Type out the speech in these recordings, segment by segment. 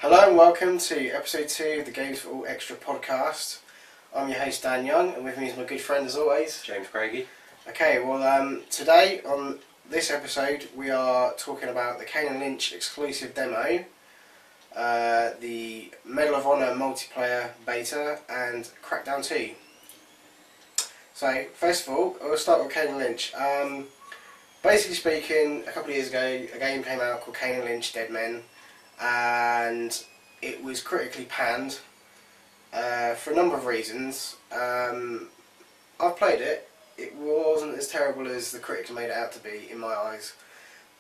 Hello and welcome to episode 2 of the Games4all Extra podcast. I'm your host Dan Young, and with me is my good friend as always, James Craigie. Okay, well today on this episode we are talking about the Kane Lynch exclusive demo, the Medal of Honor multiplayer beta, and Crackdown 2. So first of all, we'll start with Kane Lynch. Basically speaking, a couple of years ago a game came out called Kane Lynch Dead Men, and it was critically panned for a number of reasons. I've played it. It wasn't as terrible as the critics made it out to be in my eyes,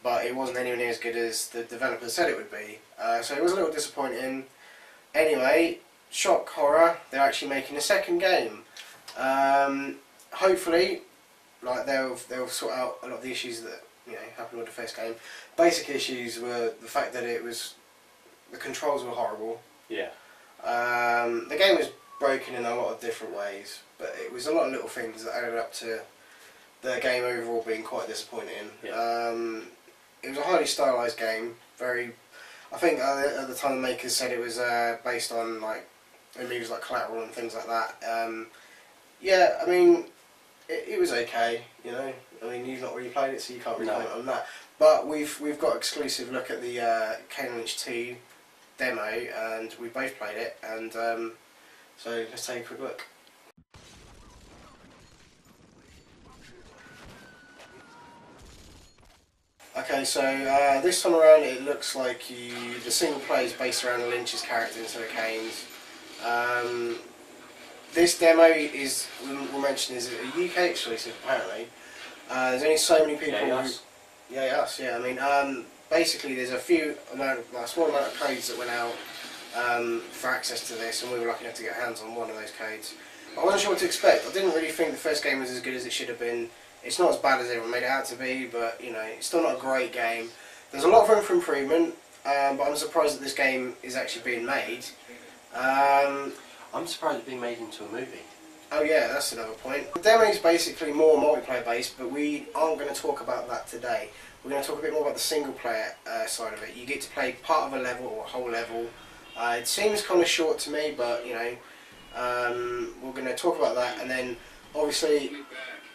but it wasn't anywhere near as good as the developers said it would be, so it was a little disappointing. Anyway, shock horror, they're actually making a second game. Hopefully they'll sort out a lot of the issues that happened with the first game. Basic issues were the fact that the controls were horrible. Yeah. The game was broken in a lot of different ways, but it was a lot of little things that added up to the game overall being quite disappointing. Yeah. It was a highly stylised game. I think at the time the makers said it was based on movies like Collateral and things like that. Yeah, I mean, it was okay. I mean, you've not really played it, so you can't really comment on that. But we've got exclusive look at the Kane Lynch 2 demo, and we both played it, and so let's take a quick look. Okay, so this time around it looks like the single play is based around Lynch's character instead of Kane's. This demo we'll mention, is a UK exclusive apparently. There's only so many people. I mean, basically there's a small amount of codes that went out for access to this, and we were lucky enough to get hands on one of those codes. I wasn't sure what to expect. I didn't really think the first game was as good as it should have been. It's not as bad as everyone made it out to be, but it's still not a great game. There's a lot of room for improvement, but I'm surprised that this game is actually being made. I'm surprised it's being made into a movie. Oh yeah, that's another point. The demo is basically more multiplayer based, but we aren't going to talk about that today. We're going to talk a bit more about the single player side of it. You get to play part of a level or a whole level. It seems kind of short to me, but we're going to talk about that. And then obviously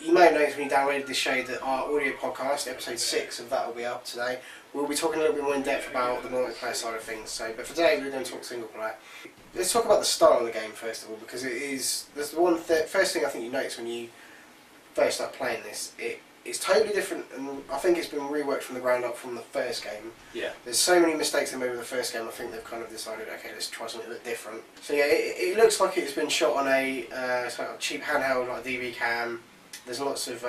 you may have noticed when you downloaded this show that our audio podcast, episode 6 of that, will be up today. We'll be talking a little bit more in depth about the multiplayer side of things. But for today we're going to talk single player. Let's talk about the style of the game first of all, because there's the first thing I think you notice when you first start playing this. It's totally different, and I think it's been reworked from the ground up from the first game. Yeah. There's so many mistakes they made with the first game. I think they've kind of decided, okay, let's try something a bit different. So yeah, it looks like it's been shot on a sort of cheap handheld like DV cam. There's lots of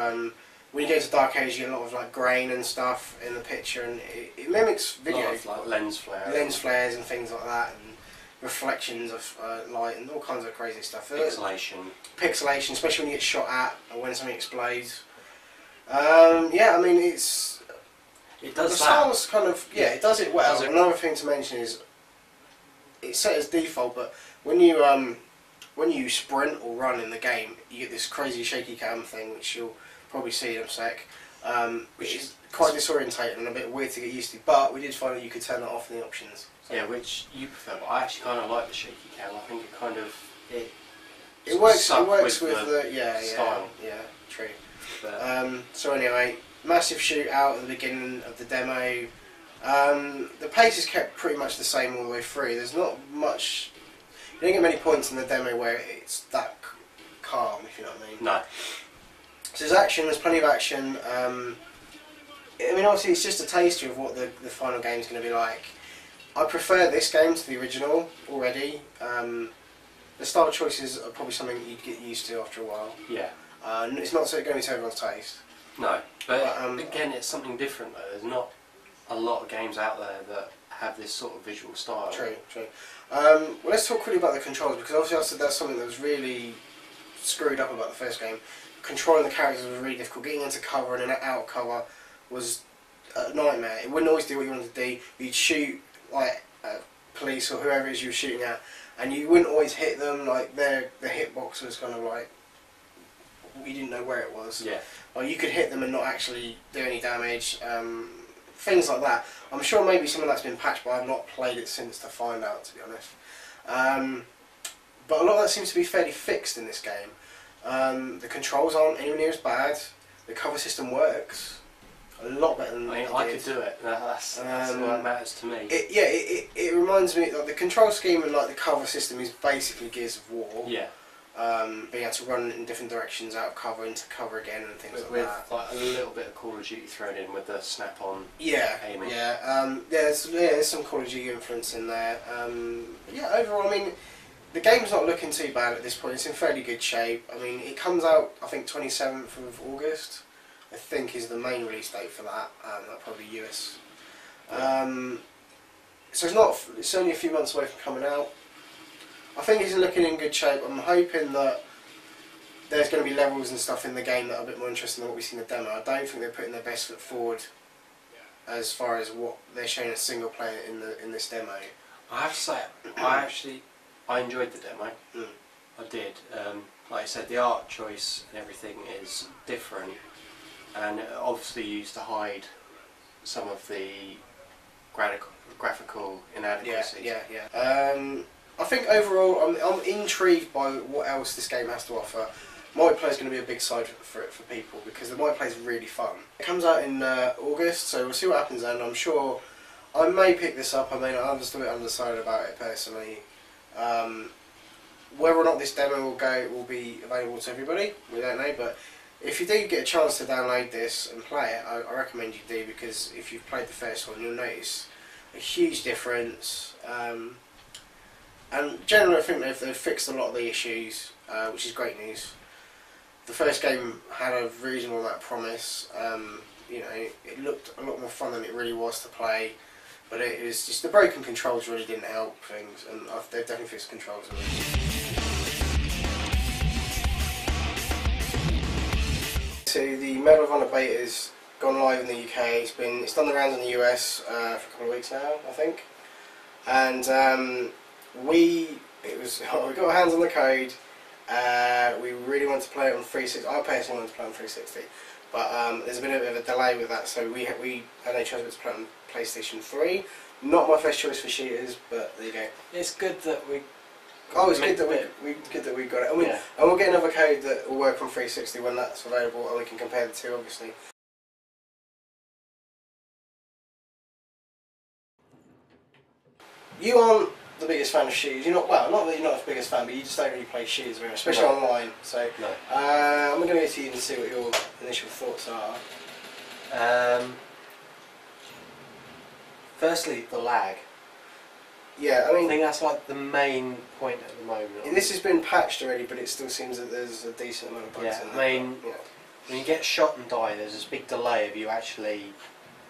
when you go to dark areas, you get a lot of grain and stuff in the picture, and it mimics video. A lot of lens flares and things like that, and reflections of light and all kinds of crazy stuff. Pixelation, especially when you get shot at or when something explodes. Yeah, I mean it does the style's kind of it does it well. Another thing to mention is it's set as default, but when you sprint or run in the game, you get this crazy shaky cam thing, which you'll probably see in a sec, which is quite disorientating and a bit weird to get used to. But we did find that you could turn that off in the options. So. Yeah, which you prefer, but I actually kind of like the shaky cam. I think it kind of it works with the style. Yeah, true. But, so anyway, massive shootout at the beginning of the demo. The pace is kept pretty much the same all the way through. There's not much. You don't get many points in the demo where it's that calm, if you know what I mean. No. So there's action. There's plenty of action. I mean, obviously, it's just a taster of what the final game is going to be like. I prefer this game to the original already. The style choices are probably something you'd get used to after a while. Yeah. It's not going to be to everyone's taste. No, but again, it's something different though. There's not a lot of games out there that have this sort of visual style. True. Well, let's talk quickly about the controls, because obviously I said that's something that was really screwed up about the first game. Controlling the characters was really difficult. Getting into cover and out of cover was a nightmare. It wouldn't always do what you wanted to do. You'd shoot police or whoever it is you were shooting at, and you wouldn't always hit them. The hitbox was kind of you didn't know where it was. Yeah. Or you could hit them and not actually do any damage. things like that. I'm sure maybe some of that's been patched, but I've not played it since to find out, to be honest. But a lot of that seems to be fairly fixed in this game. The controls aren't anywhere near as bad. The cover system works a lot better than I could do it. That's what matters to me. It reminds me, like, the control scheme and like the cover system is basically Gears of War. Yeah. Being able to run in different directions, out of cover, into cover again, and things like with that. Like a little bit of Call of Duty thrown in with the snap-on aiming. There's some Call of Duty influence in there. Overall, I mean, the game's not looking too bad at this point. It's in fairly good shape. I mean, it comes out, I think, 27th of August. I think is the main release date for that. That's probably US. So it's only a few months away from coming out. I think it's looking in good shape. I'm hoping that there's going to be levels and stuff in the game that are a bit more interesting than what we see in the demo. I don't think they're putting their best foot forward as far as what they're showing as single player in this demo. I have to say, I enjoyed the demo. I did. Like I said, the art choice and everything is different, and obviously used to hide some of the graphical inadequacies. I think overall, I'm intrigued by what else this game has to offer. Multiplayer is going to be a big side for people, because the multiplayer is really fun. It comes out in August, so we'll see what happens then. I'm sure I may pick this up. I may not. I'm just a bit undecided about it personally. Whether or not this demo will be available to everybody, we don't know. But if you do get a chance to download this and play it, I recommend you do, because if you've played the first one, you'll notice a huge difference. And generally, I think they've fixed a lot of the issues, which is great news. The first game had a reasonable amount of promise. It looked a lot more fun than it really was to play, but it was just the broken controls really didn't help things, and they've definitely fixed the controls. So the Medal of Honor beta's gone live in the UK. It's done the rounds in the US for a couple of weeks now, I think, and we got our hands on the code. We really want to play it on 360. I personally want to play on 360, but there's a bit of a delay with that, so we had no choice but to play it on PlayStation 3. Not my first choice for shooters, but there you go. It's good that we. Oh, it's good that we got it. And we'll get another code that will work on 360 when that's available, and we can compare the two, obviously. You aren't the biggest fan of shooters. You're not not that you're not the biggest fan, but you just don't really play shooters very much, especially online. So I'm going to go to you and see what your initial thoughts are. Firstly, the lag. Yeah, I think that's like the main point at the moment. This has been patched already, but it still seems that there's a decent amount of bugs in there. When you get shot and die, there's this big delay of you actually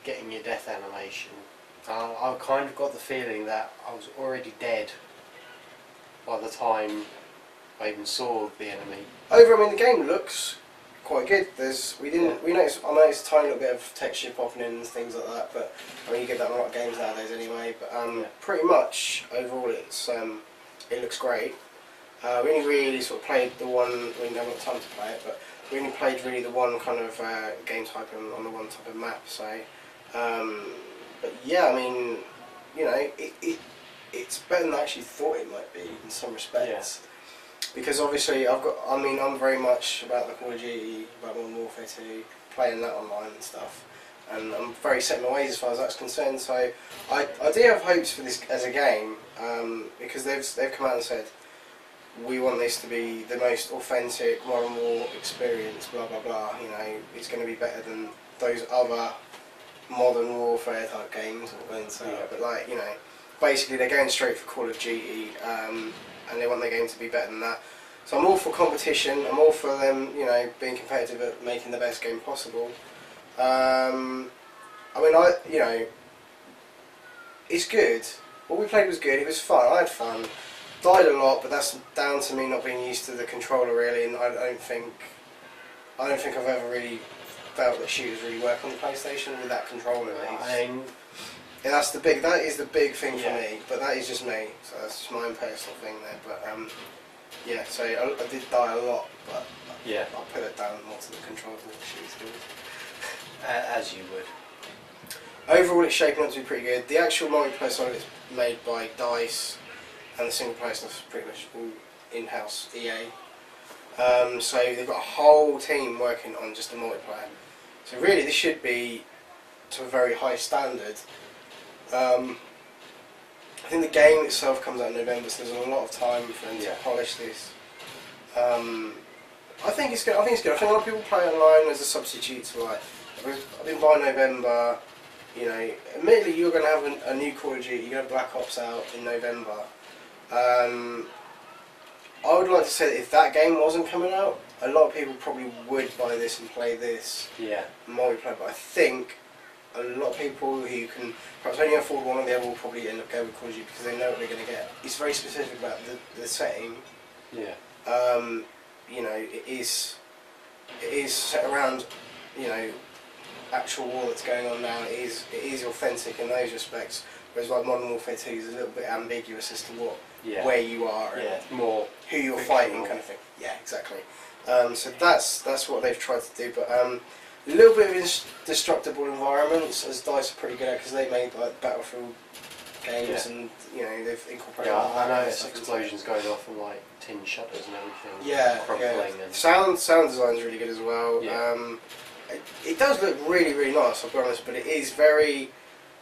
getting your death animation. I kind of got the feeling that I was already dead by the time I even saw the enemy. I mean, the game looks quite good. I noticed a tiny little bit of texture popping in and things like that, but I mean, you get that in a lot of games nowadays anyway. But pretty much overall, it looks great. We only really sort of played the one. We didn't have a lot of time to play it, but we only played really the one kind of game type on the one type of map. So. But yeah, I mean, it's better than I actually thought it might be in some respects. Yeah. Because obviously I'm very much about the Call of Duty, about Modern Warfare 2, playing that online and stuff. And I'm very set in my ways as far as that's concerned. So I do have hopes for this as a game, because they've come out and said, we want this to be the most authentic Modern War experience, blah blah blah. It's going to be better than those other Modern Warfare type games, but basically they're going straight for Call of Duty, and they want their game to be better than that. So I'm all for competition. I'm all for them, being competitive at making the best game possible. It's good. What we played was good. It was fun. I had fun. Died a lot, but that's down to me not being used to the controller really, and I don't think I've ever really felt that shooters really work on the PlayStation with that controller. That is the big thing for me, but that is just me, so that's just my own personal thing there. But so I did die a lot, but I put it down more to the controls than the shooters. As you would. overall it's shaping up to be pretty good. The actual multiplayer side is made by DICE, and the single player stuff is pretty much all in-house EA. So they've got a whole team working on just the multiplayer. So really this should be to a very high standard. I think the game itself comes out in November, so there's a lot of time for them to polish this. I think it's good. I think a lot of people play online as a substitute to, like, I think by November, you know, admittedly you're going to have a new Call of Duty, you're going to have Black Ops out in November. I would like to say that if that game wasn't coming out, a lot of people probably would buy this and play this multiplayer, but I think a lot of people who can perhaps only afford one or the other will probably end up going with Call of Duty because they know what they're going to get. It's very specific about the setting. Yeah. You know, it is set around, you know, actual war that's going on now. It is authentic in those respects. Whereas like Modern Warfare 2 is a little bit ambiguous as to where you are and more who you're fighting, kind of thing. Yeah, exactly. So that's what they've tried to do. But a little bit of indestructible environments, as DICE are pretty good at, because they made like Battlefield games, and you know they've incorporated. Yeah, I know it's explosions going off and like tin shutters and everything. Yeah, crumpling and sound design's really good as well. Yeah. It does look really, really nice, I'll be honest, but it is very,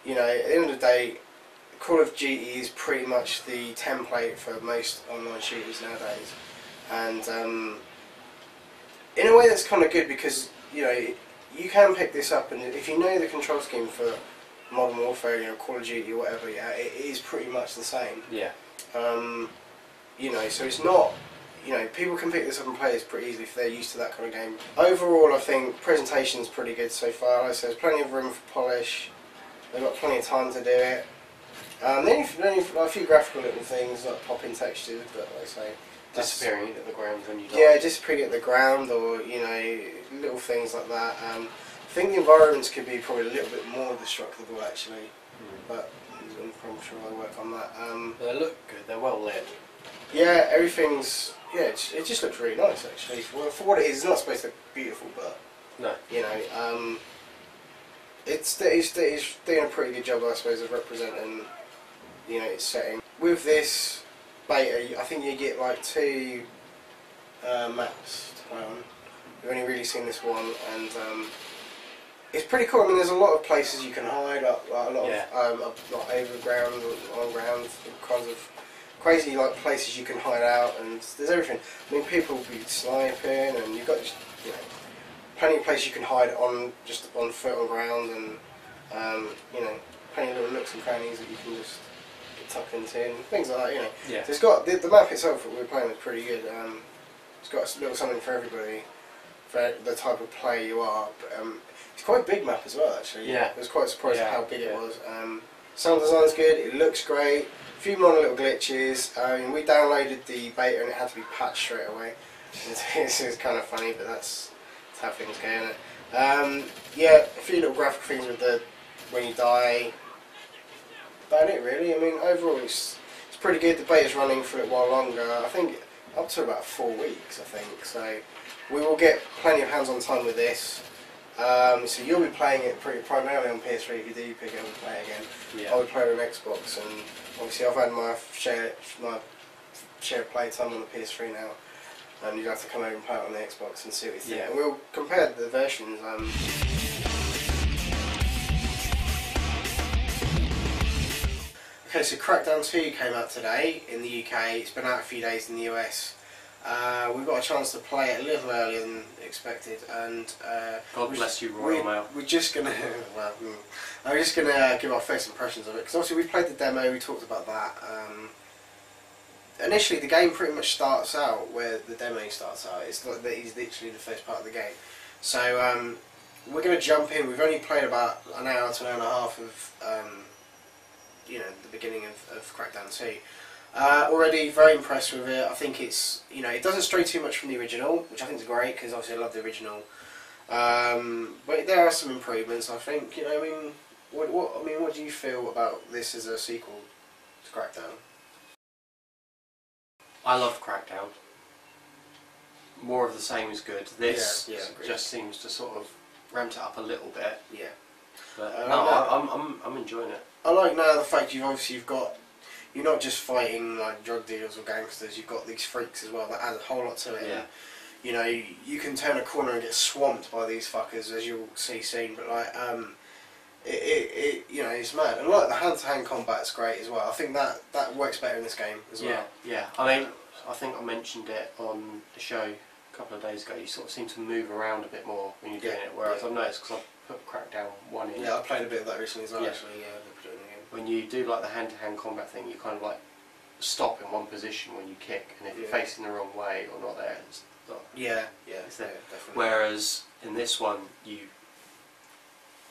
you know, at the end of the day, Call of Duty is pretty much the template for most online shooters nowadays, and in a way that's kind of good because, you know, you can pick this up, and if you know the control scheme for Modern Warfare, you know, Call of Duty or whatever, yeah, it is pretty much the same. Yeah. You know, so it's not, you know, people can pick this up and play this pretty easily if they're used to that kind of game. Overall, I think presentation's pretty good so far. Like I said, there's plenty of room for polish. They've got plenty of time to do it. Then a few graphical little things like popping textures, but like I say, disappearing at the ground when you die. Yeah, disappearing at the ground, or you know, little things like that. I think the environments could be probably a little bit more destructible actually, but I'm sure I'll work on that. They look good. They're well lit. Yeah, everything's it just looks really nice actually. For what it is, it's not supposed to look beautiful, but no, you know, it's doing a pretty good job, I suppose, of representing, you know, its setting. With this beta, I think you get like 2 maps to play on. We've only really seen this one, and it's pretty cool. I mean, there's a lot of places you can hide, a lot of like over ground, on ground, kinds of crazy like places you can hide out, and there's everything. I mean, people will be sniping, and you've got, you know, plenty of places you can hide on, just on foot on ground, and you know, plenty of little nooks and crannies that you can just get tucked into, and things like that, you know. Yeah. So it's got the map itself that we were playing was pretty good. It's got a little something for everybody, for the type of player you are. But, it's quite a big map as well, actually. Yeah. I was quite surprised at how big it was. Sound design's good. It looks great. A few more little glitches. I mean, we downloaded the beta and it had to be patched straight away. This is kind of funny, but that's how things go, isn't it? Yeah, a few little graphic things with the when you die. About it, really. I mean, overall, it's pretty good. The beta's running for a while longer. I think up to about 4 weeks. I think so. We will get plenty of hands-on time with this. So you'll be playing it primarily on PS3 if you do pick it up and play it again. Yeah. I would play it on Xbox, and obviously I've had my share of play time on the PS3 now, and you'd have to come over and play it on the Xbox and see what you think. Yeah. And we'll compare the versions. Okay, so Crackdown 2 came out today in the UK. It's been out a few days in the US. We've got a chance to play it a little earlier than expected, and God bless you, Royal Mail. We're just gonna, well, I'm just gonna give our first impressions of it, because obviously we played the demo. We talked about that. Initially, the game pretty much starts out where the demo starts out. It's literally the first part of the game. So we're gonna jump in. We've only played about an hour to an hour and a half of, you know, the beginning of Crackdown 2. Already very impressed with it. I think it's, you know, it doesn't stray too much from the original, which I think is great, because obviously I love the original. But there are some improvements, I think. You know, I mean, what do you feel about this as a sequel to Crackdown? I love Crackdown. More of the same is good. This Yeah, just seems to sort of ramp it up a little bit. Yeah. But no, I'm enjoying it. I like now the fact you've got, you're not just fighting like drug dealers or gangsters. You've got these freaks as well that add a whole lot to it. Yeah. And, you know, you can turn a corner and get swamped by these fuckers, as you'll see soon. But like, you know, it's mad. And like the hand-to-hand combat's great as well. I think that works better in this game as well. Yeah. I mean, I think I mentioned it on the show a couple of days ago. You sort of seem to move around a bit more when you're doing it. Whereas I've noticed because I put Crackdown 1 in. Yeah, I played a bit of that recently as well. Yeah. Actually, yeah, they put it in the game. When you do like the hand-to-hand combat thing, you kind of like stop in one position when you kick, and if you're facing the wrong way or not there, it's not. Yeah, it's there. Definitely. Whereas in this one, you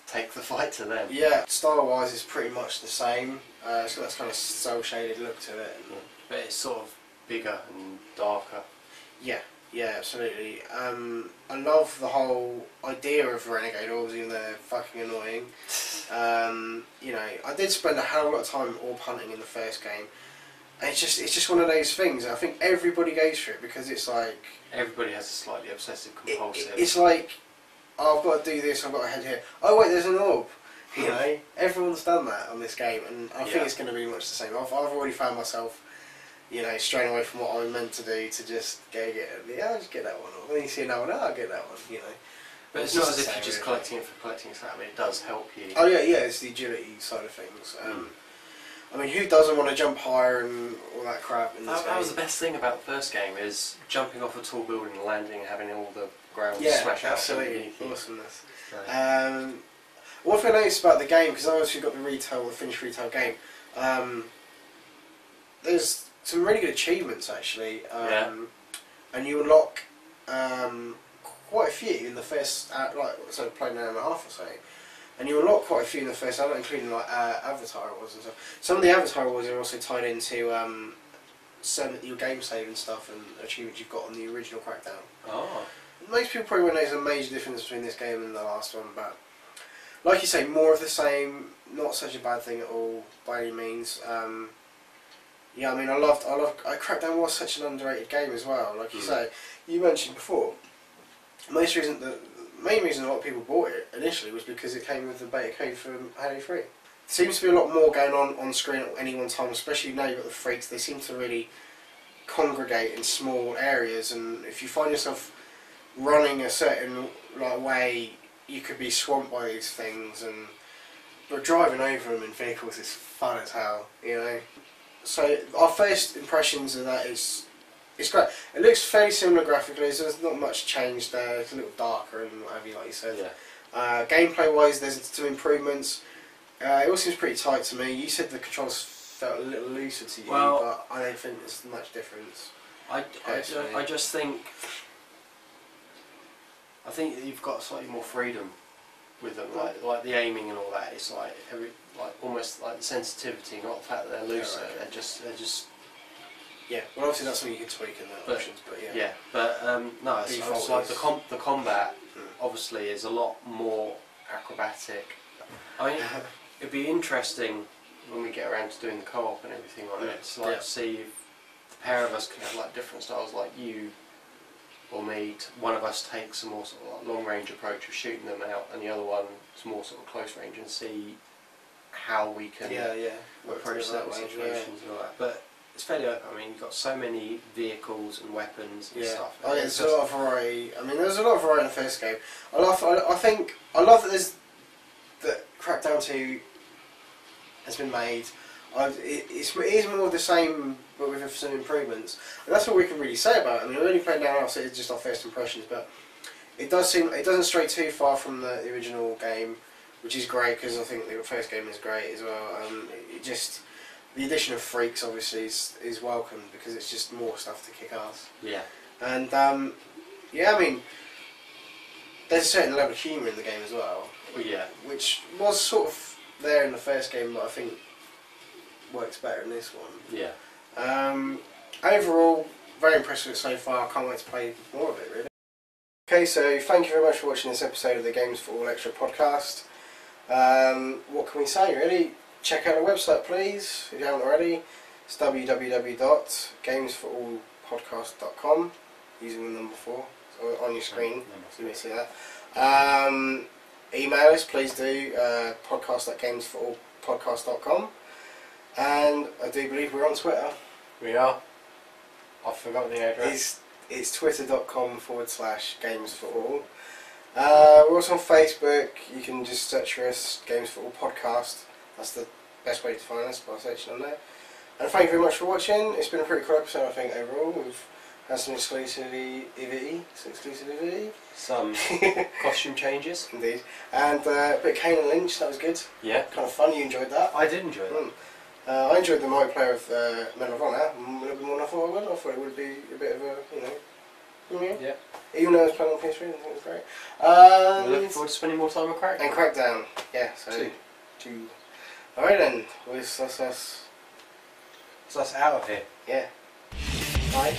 take the fight to them. Yeah, style-wise, it's pretty much the same. It's got that kind of cel-shaded look to it. Yeah. But it's sort of bigger and darker. Yeah, absolutely. I love the whole idea of Renegade Orbs, even though they're fucking annoying. You know, I did spend a hell of a lot of time orb hunting in the first game. And it's just one of those things. I think everybody goes through it because it's like... Everybody has a slightly obsessive compulsive... It's like, oh, I've got to do this, I've got to head here. Oh wait, there's an orb. You know, everyone's done that on this game, and I think it's going to be much the same. I've already found myself, you know, straying away from what I'm meant to do to just go get it. Yeah, I'll just get that one. Or then you see another one, I'll get that one, you know. But it's not as if you're just collecting it for collecting it. I mean, it does help you. Oh yeah, it's the agility side of things. I mean, who doesn't want to jump higher and all that crap in this game? That was the best thing about the first game, is jumping off a tall building and landing and having all the ground smash out. Absolutely, awesomeness. One thing I noticed about the game, because I obviously got the finished retail game, there's some really good achievements actually, and you unlock quite a few in the first, playing an hour and a half or so, and you unlock quite a few in the first hour, including like Avatar Awards and stuff. Some of the Avatar Awards are also tied into some of your game save and stuff and achievements you've got on the original Crackdown. Oh. Most people probably won't notice a major difference between this game and the last one, but like you say, more of the same, not such a bad thing at all by any means. Yeah, I mean, I loved. Crackdown was such an underrated game as well. Like you say, you mentioned before. The main reason a lot of people bought it initially was because it came with the beta code for Halo 3. There seems to be a lot more going on screen at any one time, especially now you've got the freaks. They seem to really congregate in small areas, and if you find yourself running a certain way, you could be swamped by these things, but driving over them in vehicles is fun as hell, you know. So our first impressions of that is, it's great. It looks fairly similar graphically, so there's not much change there. It's a little darker and what have you, like you said. Yeah. Gameplay wise, there's some improvements. It all seems pretty tight to me. You said the controls felt a little looser to you, but I don't think there's much difference. I just think... I think you've got slightly more freedom with them, like the aiming and all that. It's like almost like the sensitivity, not the fact that they're looser. They're just. Yeah, well, obviously that's something you can tweak in the options, but yeah. Yeah, but no, it's like the combat obviously is a lot more acrobatic. I mean, it'd be interesting when we get around to doing the co-op and everything like that. It's like see if the pair of us can have like different styles, like you or me. One of us takes a more sort of like long range approach of shooting them out, and the other one is more sort of close range, and see how we can approach certain situations and all that. But it's fairly open. I mean, you've got so many vehicles and weapons and stuff. Oh yeah, there's a lot of variety. I mean, there's a lot of variety in the first game. I love that that Crackdown 2 has been made. It is more of the same, but with some improvements. And that's all we can really say about it. I mean, we've only played now, so it's just our first impressions. But it doesn't stray too far from the original game, which is great because I think the first game is great as well. The addition of freaks obviously is welcome because it's just more stuff to kick ass. Yeah. And I mean, there's a certain level of humour in the game as well. Well, yeah. Which was sort of there in the first game, but I think works better in this one. Yeah. Overall, very impressed with it so far. I can't wait to play more of it, really. Okay, so thank you very much for watching this episode of the Games4all Extra podcast. What can we say, really? Check out our website, please, if you haven't already. It's www.games4allpodcast.com, using the number 4 so on your screen, so you can see that. email us, please do. Podcast at Games4all.podcast.com. And I do believe we're on Twitter. We are. I forgot the address. It's twitter.com/Games4all. We're also on Facebook. You can just search for us, Games4all Podcast. That's the best way to find us, by searching on there. And thank you very much for watching. It's been a pretty cool episode, I think, overall. We've had some exclusivity. Some costume changes. Indeed. And a bit of Kane Lynch, that was good. Yeah. Kind of fun, you enjoyed that? I did enjoy that. I enjoyed the multiplayer of Medal of Honor a little bit more than I thought I would. I thought it would be a bit of a, Yeah. Even though I was playing on PS3, I think it was great. We're looking forward to spending more time with Crackdown. And Crackdown, yeah. So two. Alright then, that's us out of here. Yeah. Bye.